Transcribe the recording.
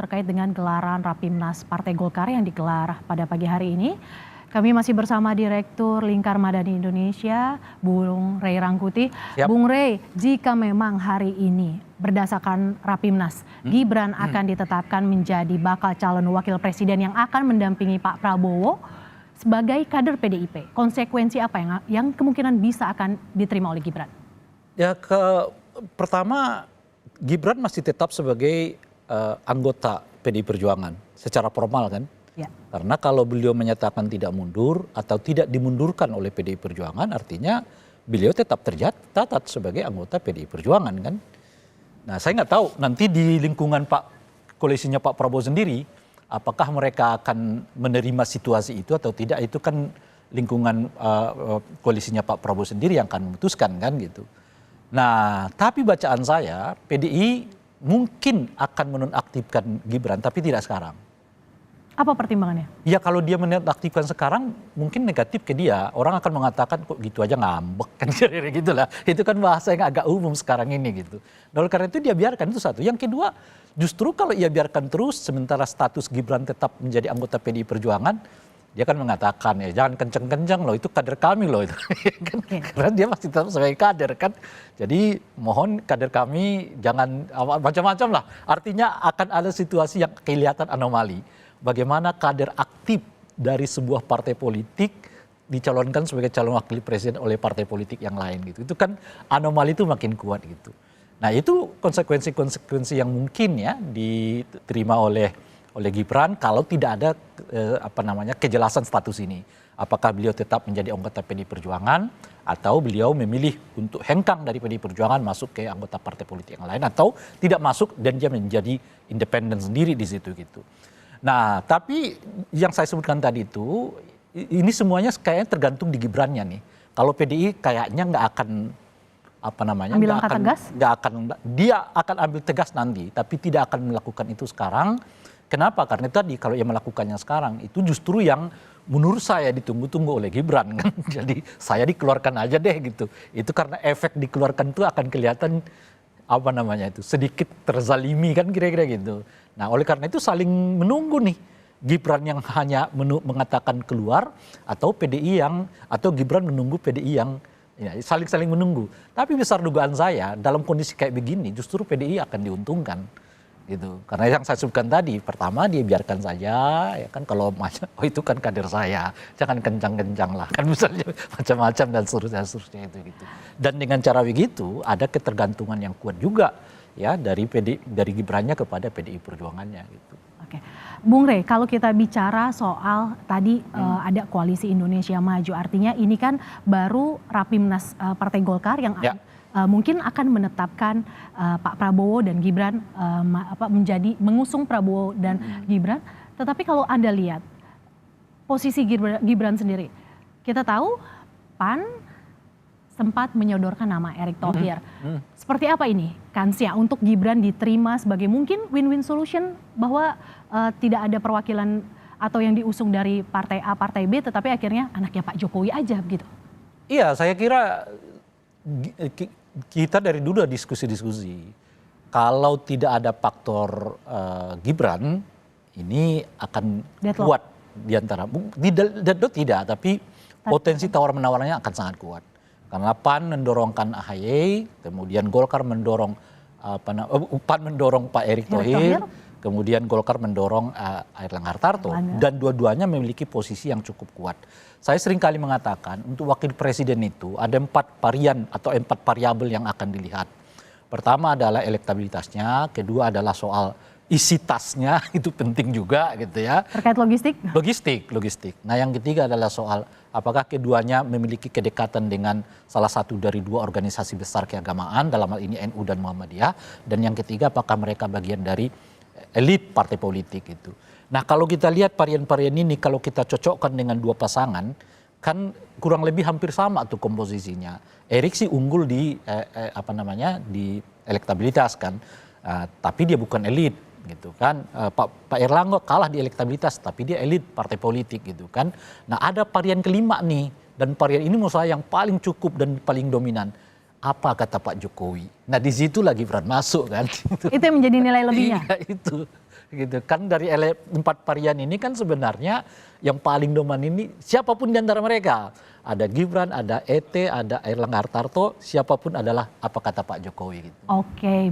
terkait dengan gelaran Rapimnas Partai Golkar yang digelar pada pagi hari ini. Kami masih bersama Direktur Lingkar Madani Indonesia, Bung Rey Rangkuti. Siap. Bung Rey, jika memang hari ini berdasarkan Rapimnas, Gibran akan ditetapkan menjadi bakal calon wakil presiden yang akan mendampingi Pak Prabowo sebagai kader PDIP, konsekuensi apa yang kemungkinan bisa akan diterima oleh Gibran? Ya, pertama Gibran masih tetap sebagai anggota PDI Perjuangan secara formal kan. Ya. Karena kalau beliau menyatakan tidak mundur atau tidak dimundurkan oleh PDI Perjuangan, artinya beliau tetap tercatat sebagai anggota PDI Perjuangan kan. Nah, saya nggak tahu nanti di lingkungan koalisinya Pak Prabowo sendiri, apakah mereka akan menerima situasi itu atau tidak, itu kan lingkungan koalisinya Pak Prabowo sendiri yang akan memutuskan kan gitu. Nah, tapi bacaan saya PDI mungkin akan menonaktifkan Gibran, tapi tidak sekarang. Apa pertimbangannya? Ya kalau dia menonaktifkan sekarang mungkin negatif ke dia. Orang akan mengatakan kok gitu aja ngambek kan kira-kira gitulah. Itu kan bahasa yang agak umum sekarang ini gitu. Nah, oleh karena itu dia biarkan, itu satu. Yang kedua, justru kalau ia biarkan terus sementara status Gibran tetap menjadi anggota PDI Perjuangan, dia kan mengatakan ya jangan kenceng-kenceng loh, itu kader kami loh itu. Karena dia masih tetap sebagai kader kan. Jadi mohon kader kami jangan macam-macam lah. Artinya akan ada situasi yang kelihatan anomali. Bagaimana kader aktif dari sebuah partai politik dicalonkan sebagai calon wakil presiden oleh partai politik yang lain gitu. Itu kan anomali itu makin kuat gitu. Nah, itu konsekuensi yang mungkin ya diterima oleh Gibran kalau tidak ada kejelasan status ini. Apakah beliau tetap menjadi anggota PDI Perjuangan atau beliau memilih untuk hengkang dari PDI Perjuangan masuk ke anggota partai politik yang lain atau tidak masuk dan dia menjadi independen sendiri di situ gitu. Nah, tapi yang saya sebutkan tadi itu, ini semuanya kayaknya tergantung di Gibrannya nih. Kalau PDI kayaknya nggak akan ambil langkah tegas? Dia akan ambil tegas nanti, tapi tidak akan melakukan itu sekarang. Kenapa? Karena tadi kalau ia melakukannya sekarang itu justru yang menurut saya ditunggu-tunggu oleh Gibran kan. Jadi saya dikeluarkan aja deh gitu. Itu karena efek dikeluarkan itu akan kelihatan sedikit terzalimi kan kira-kira gitu. Nah, oleh karena itu saling menunggu nih. Gibran yang hanya mengatakan keluar atau Gibran menunggu PDI yang ya, saling menunggu. Tapi besar dugaan saya dalam kondisi kayak begini justru PDI akan diuntungkan gitu. Karena yang saya sebutkan tadi, pertama dia biarkan saja ya kan, kalau itu kan kader saya, jangan kencang-kencang lah kan misalnya macam-macam dan seterusnya itu gitu. Dan dengan cara begitu ada ketergantungan yang kuat juga ya dari Gibrannya kepada PDI Perjuangannya gitu. Oke. Bung Rey, kalau kita bicara soal tadi ada Koalisi Indonesia Maju, artinya ini kan baru Rapimnas Partai Golkar yang mungkin akan menetapkan Pak Prabowo dan Gibran mengusung Prabowo dan Gibran. Tetapi kalau Anda lihat posisi Gibran sendiri, kita tahu PAN sempat menyodorkan nama Erick Thohir. Seperti apa ini kansnya untuk Gibran diterima sebagai mungkin win-win solution bahwa tidak ada perwakilan atau yang diusung dari partai A, partai B, tetapi akhirnya anaknya Pak Jokowi aja begitu? Iya, saya kira kita dari dulu ada diskusi-diskusi. Kalau tidak ada faktor Gibran, ini akan kuat diantara. Tidak, tapi potensi tawar-menawarnya akan sangat kuat. Karena PAN mendorongkan AHY, kemudian Golkar mendorong PAN mendorong Pak Erick Thohir, kemudian Golkar mendorong Airlangga Hartarto, dan dua-duanya memiliki posisi yang cukup kuat. Saya sering kali mengatakan untuk wakil presiden itu ada 4 varian atau 4 variabel yang akan dilihat. Pertama adalah elektabilitasnya, kedua adalah soal isi tasnya, itu penting juga gitu ya. Terkait logistik? Logistik. Nah, yang ketiga adalah soal apakah keduanya memiliki kedekatan dengan salah satu dari 2 organisasi besar keagamaan, dalam hal ini NU dan Muhammadiyah. Dan yang ketiga apakah mereka bagian dari elit partai politik itu. Nah, kalau kita lihat varian-varian ini, kalau kita cocokkan dengan 2 pasangan, kan kurang lebih hampir sama tuh komposisinya. Erick sih unggul di di elektabilitas kan, tapi dia bukan elit gitu kan. Pak Airlangga kalah di elektabilitas tapi dia elit partai politik gitu kan. Nah, ada varian kelima nih, dan varian ini menurut saya yang paling cukup dan paling dominan. Apa kata Pak Jokowi? Nah, di situ lagi Gibran masuk kan. Itu yang menjadi nilai lebihnya. Iya, itu. gitu kan. Dari empat varian ini kan sebenarnya yang paling dominan ini siapapun di antara mereka, ada Gibran, ada ET, ada Erlangga Hartarto, siapapun adalah apa kata Pak Jokowi gitu. Oke.